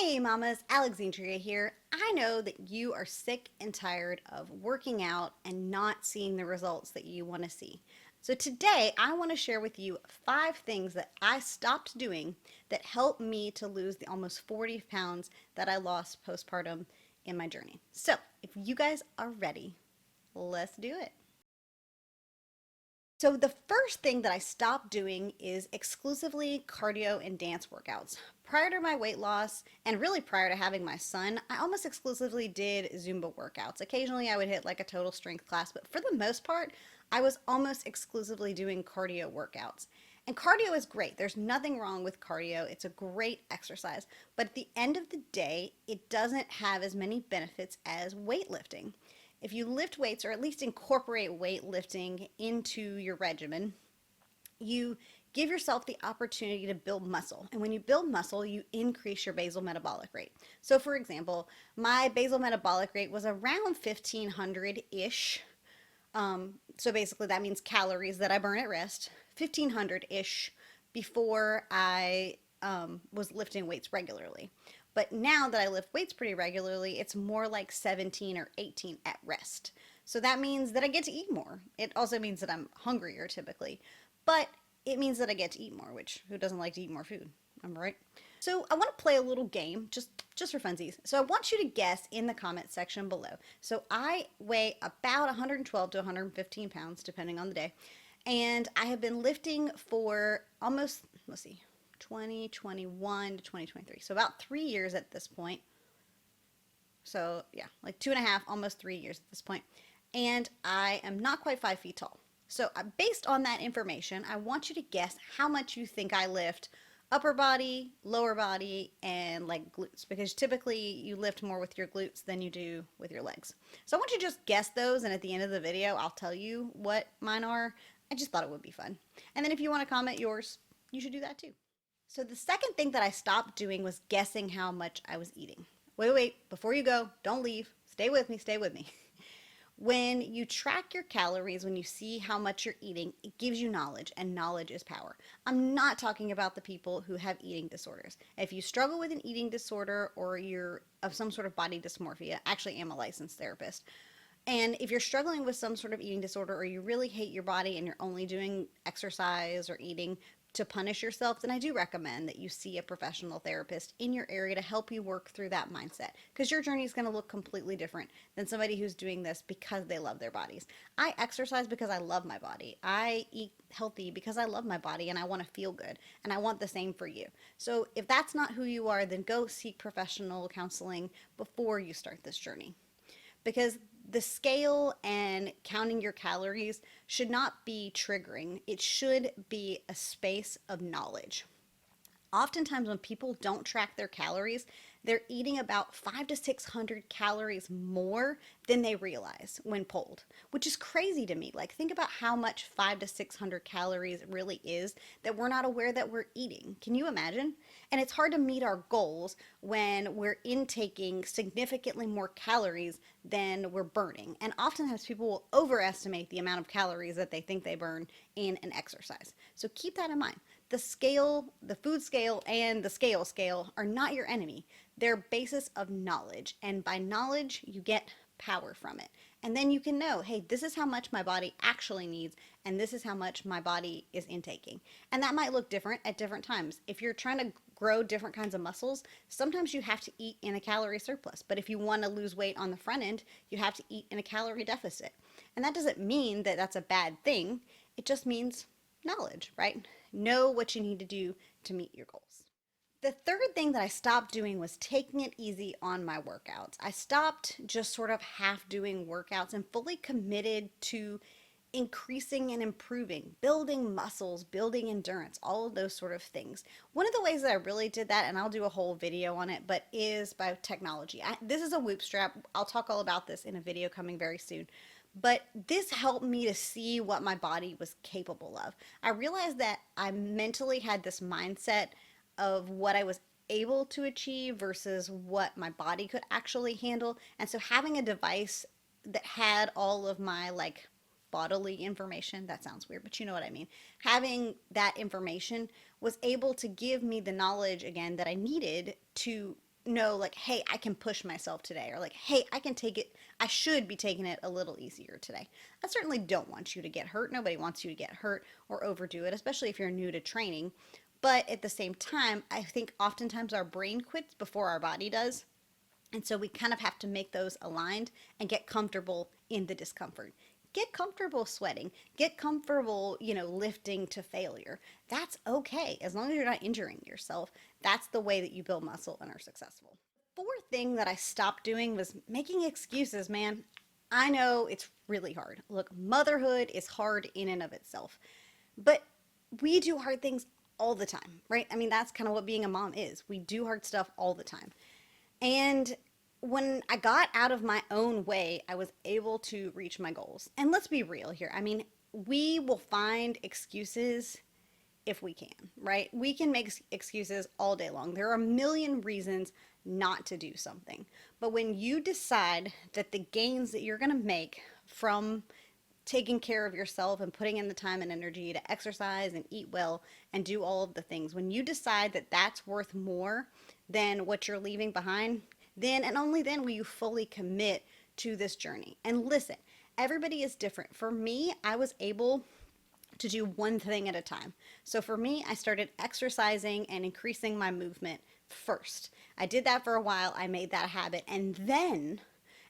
Hey mamas, Alexandria here. I know that you are sick and tired of working out and not seeing the results that you want to see. So today I want to share with you 5 things that I stopped doing that helped me to lose the almost 40 pounds that I lost postpartum in my journey. So if you guys are ready, let's do it. So, the first thing that I stopped doing is exclusively cardio and dance workouts. Prior to my weight loss, and really prior to having my son, I almost exclusively did Zumba workouts. Occasionally, I would hit like a total strength class, but for the most part, I was almost exclusively doing cardio workouts. And cardio is great. There's nothing wrong with cardio. It's a great exercise. But at the end of the day, it doesn't have as many benefits as weightlifting. If you lift weights or at least incorporate weightlifting into your regimen, you give yourself the opportunity to build muscle. And when you build muscle, you increase your basal metabolic rate. So, for example, my basal metabolic rate was around 1500 ish. So, basically, that means calories that I burn at rest, 1500 ish before I was lifting weights regularly. But now that I lift weights pretty regularly, it's more like 17 or 18 at rest. So that means that I get to eat more. It also means that I'm hungrier typically, but it means that I get to eat more, which who doesn't like to eat more food? Am I right? So I want to play a little game just for funsies. So I want you to guess in the comment section below. So I weigh about 112 to 115 pounds depending on the day. And I have been lifting for almost, let's see, 2021 to 2023. So about 3 years at this point. So yeah, like 2.5, almost 3 years at this point. And I am not quite 5 feet tall. So based on that information, I want you to guess how much you think I lift upper body, lower body, and like glutes, because typically you lift more with your glutes than you do with your legs. So I want you to just guess those, and at the end of the video, I'll tell you what mine are. I just thought it would be fun. And then if you want to comment yours, you should do that too. So the second thing that I stopped doing was guessing how much I was eating. Wait, before you go, don't leave. Stay with me, stay with me. When you track your calories, when you see how much you're eating, it gives you knowledge, and knowledge is power. I'm not talking about the people who have eating disorders. If you struggle with an eating disorder or you're of some sort of body dysmorphia, I actually am a licensed therapist. And if you're struggling with some sort of eating disorder or you really hate your body and you're only doing exercise or eating to punish yourself, then I do recommend that you see a professional therapist in your area to help you work through that mindset, because your journey is going to look completely different than somebody who's doing this because they love their bodies. I exercise because I love my body. I eat healthy because I love my body and I want to feel good, and I want the same for you. So if that's not who you are, then go seek professional counseling before you start this journey, because the scale and counting your calories should not be triggering. It should be a space of knowledge. Oftentimes, when people don't track their calories, they're eating about 5 to 600 calories more than they realize when polled, which is crazy to me. Like, think about how much 5 to 600 calories really is that we're not aware that we're eating. Can you imagine? And it's hard to meet our goals when we're intaking significantly more calories than we're burning. And oftentimes, people will overestimate the amount of calories that they think they burn in an exercise. So keep that in mind. The scale, the food scale, and the scale are not your enemy. They're basis of knowledge. And by knowledge, you get power from it. And then you can know, hey, this is how much my body actually needs, and this is how much my body is intaking. And that might look different at different times. If you're trying to grow different kinds of muscles, sometimes you have to eat in a calorie surplus. But if you want to lose weight on the front end, you have to eat in a calorie deficit. And that doesn't mean that that's a bad thing. It just means knowledge, right? Know what you need to do to meet your goals. The third thing that I stopped doing was taking it easy on my workouts. I stopped just sort of half doing workouts and fully committed to increasing and improving, building muscles, building endurance, all of those sort of things. One of the ways that I really did that, and I'll do a whole video on it, but is by technology. This is a Whoop strap. I'll talk all about this in a video coming very soon. But this helped me to see what my body was capable of. I realized that I mentally had this mindset of what I was able to achieve versus what my body could actually handle. And so having a device that had all of my like bodily information, that sounds weird, but you know what I mean. Having that information was able to give me the knowledge again that I needed to know, like, hey, I can push myself today, or like, hey, I can take it, I should be taking it a little easier today. I certainly don't want you to get hurt. Nobody wants you to get hurt or overdo it, especially if you're new to training. But at the same time, I think oftentimes our brain quits before our body does. And so we kind of have to make those aligned and get comfortable in the discomfort. Get comfortable sweating. Get comfortable, lifting to failure. That's okay as long as you're not injuring yourself. That's the way that you build muscle and are successful. Fourth thing that I stopped doing was making excuses, man. I know it's really hard. Look, motherhood is hard in and of itself, but we do hard things all the time, right? I mean, that's kind of what being a mom is. We do hard stuff all the time. And when I got out of my own way, I was able to reach my goals. And let's be real here. I mean, we will find excuses if we can, right? We can make excuses all day long. There are a million reasons not to do something. But when you decide that the gains that you're going to make from taking care of yourself and putting in the time and energy to exercise and eat well and do all of the things, when you decide that that's worth more than what you're leaving behind, then and only then will you fully commit to this journey. And listen, everybody is different. For me, I was able to do one thing at a time. So for me, I started exercising and increasing my movement first. I did that for a while. I made that a habit. And then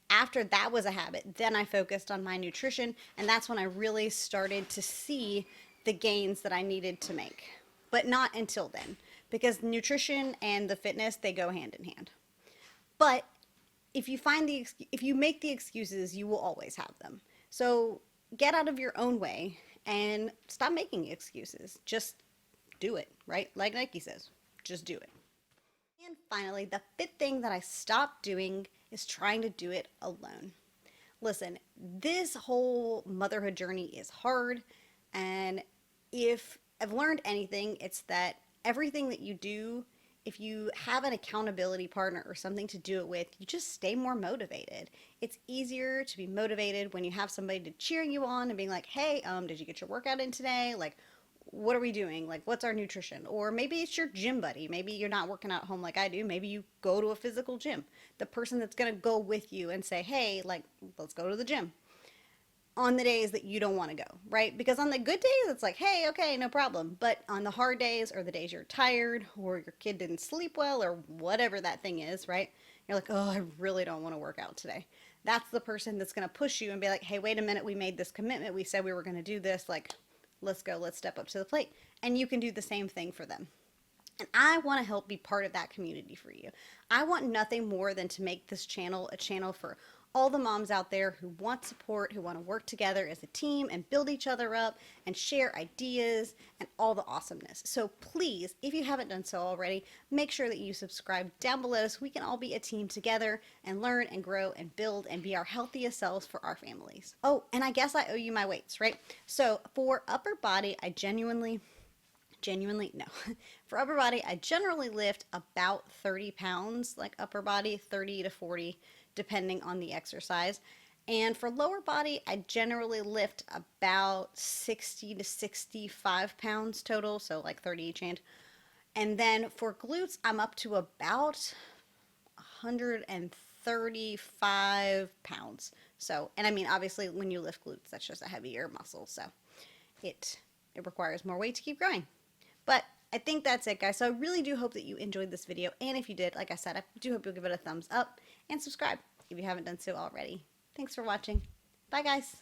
after that was a habit, then I focused on my nutrition. And that's when I really started to see the gains that I needed to make. But not until then, because nutrition and the fitness, they go hand in hand. But if you make the excuses, you will always have them. So get out of your own way and stop making excuses. Just do it, right? Like Nike says, just do it. And finally, the fifth thing that I stopped doing is trying to do it alone. Listen, this whole motherhood journey is hard, and if I've learned anything, it's that everything that you do, if you have an accountability partner or something to do it with, you just stay more motivated. It's easier to be motivated when you have somebody to cheering you on and being like, hey, did you get your workout in today? Like, what are we doing? Like, what's our nutrition? Or maybe it's your gym buddy. Maybe you're not working out at home like I do. Maybe you go to a physical gym. The person that's going to go with you and say, hey, like, let's go to the gym on the days that you don't want to go, right? Because on the good days, it's like, hey, okay, no problem. But on the hard days or the days you're tired or your kid didn't sleep well or whatever that thing is, right? You're like, oh, I really don't want to work out today. That's the person that's going to push you and be like, hey, wait a minute, we made this commitment. We said we were going to do this. Like, let's go, let's step up to the plate. And you can do the same thing for them. And I want to help be part of that community for you. I want nothing more than to make this channel a channel for all the moms out there who want support, who want to work together as a team and build each other up and share ideas and all the awesomeness. So please, if you haven't done so already, make sure that you subscribe down below so we can all be a team together and learn and grow and build and be our healthiest selves for our families. Oh, and I guess I owe you my weights, right? So for upper body, I genuinely no. For upper body, I generally lift about 30 pounds, like upper body, 30 to 40, depending on the exercise. And for lower body, I generally lift about 60 to 65 pounds total, so like 30 each hand. And then for glutes, I'm up to about 135 pounds. So, and I mean, obviously, when you lift glutes, that's just a heavier muscle, so it requires more weight to keep growing. But I think that's it, guys. So I really do hope that you enjoyed this video. And if you did, like I said, I do hope you'll give it a thumbs up and subscribe if you haven't done so already. Thanks for watching. Bye, guys.